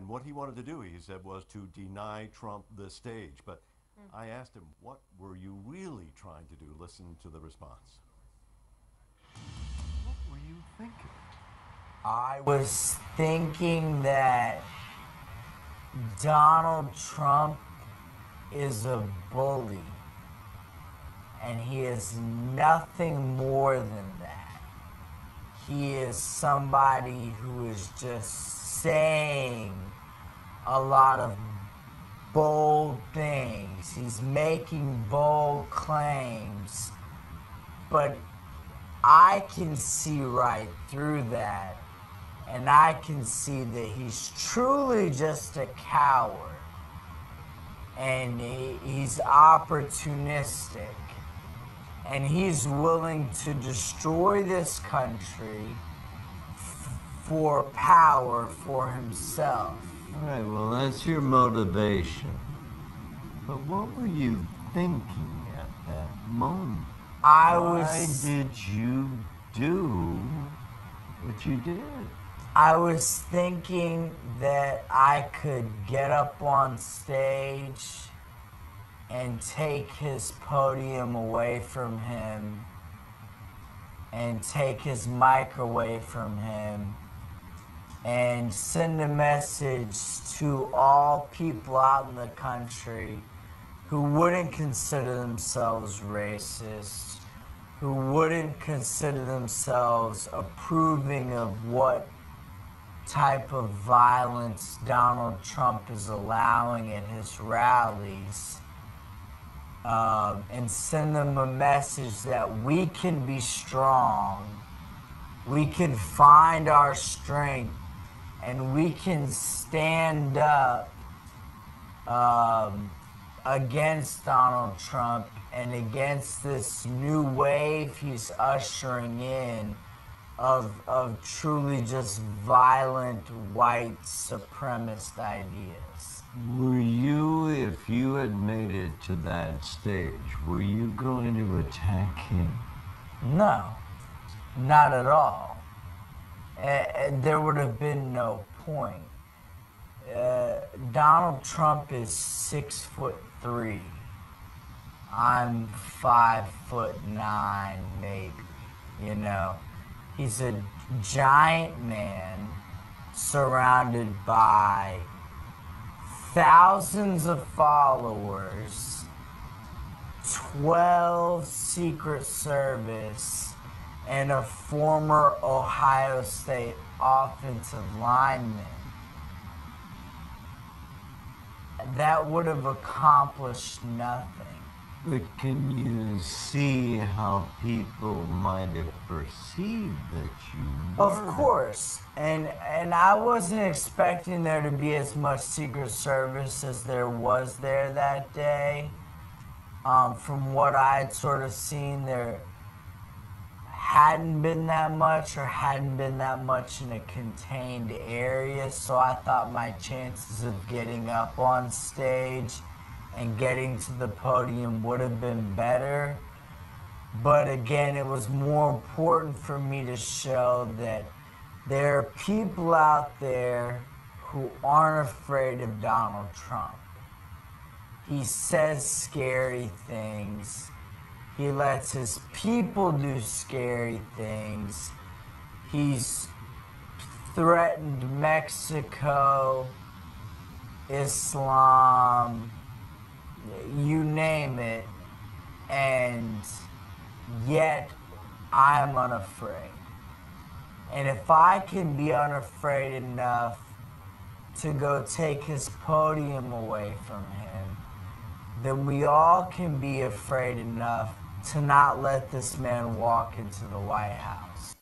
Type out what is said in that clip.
And what he wanted to do, he said, was to deny Trump the stage. But I asked him, what were you really trying to do? Listen to the response. What were you thinking? I was thinking that Donald Trump is a bully, and he is nothing more than that. He is somebody who is just saying a lot of bold things. He's making bold claims, but I can see right through that, and I can see that he's truly just a coward, and he's opportunistic, and he's willing to destroy this country for power for himself. All right, well, that's your motivation. But what were you thinking at that moment? Why did you do what you did? I was thinking that I could get up on stage and take his podium away from him and take his mic away from him and send a message to all people out in the country who wouldn't consider themselves racist, who wouldn't consider themselves approving of what type of violence Donald Trump is allowing at his rallies, and send them a message that we can be strong, we can find our strength, and we can stand up against Donald Trump and against this new wave he's ushering in of truly just violent white supremacist ideas. Were you, if you had made it to that stage, were you going to attack him? No, not at all. There would have been no point. Donald Trump is 6'3". I'm 5'9", maybe, you know. He's a giant man surrounded by thousands of followers, 12 Secret Service, and a former Ohio State offensive lineman. That would have accomplished nothing. But can you see how people might have perceived that you were? Of course. And I wasn't expecting there to be as much Secret Service as there was there that day. From what I had sort of seen, there hadn't been that much, or hadn't been that much in a contained area, so I thought my chances of getting up on stage and getting to the podium would have been better. But again, it was more important for me to show that there are people out there who aren't afraid of Donald Trump. He says scary things. He lets his people do scary things. He's threatened Mexico, Islam, you name it, and yet I'm unafraid. And if I can be unafraid enough to go take his podium away from him, then we all can be afraid enough to not let this man walk into the White House.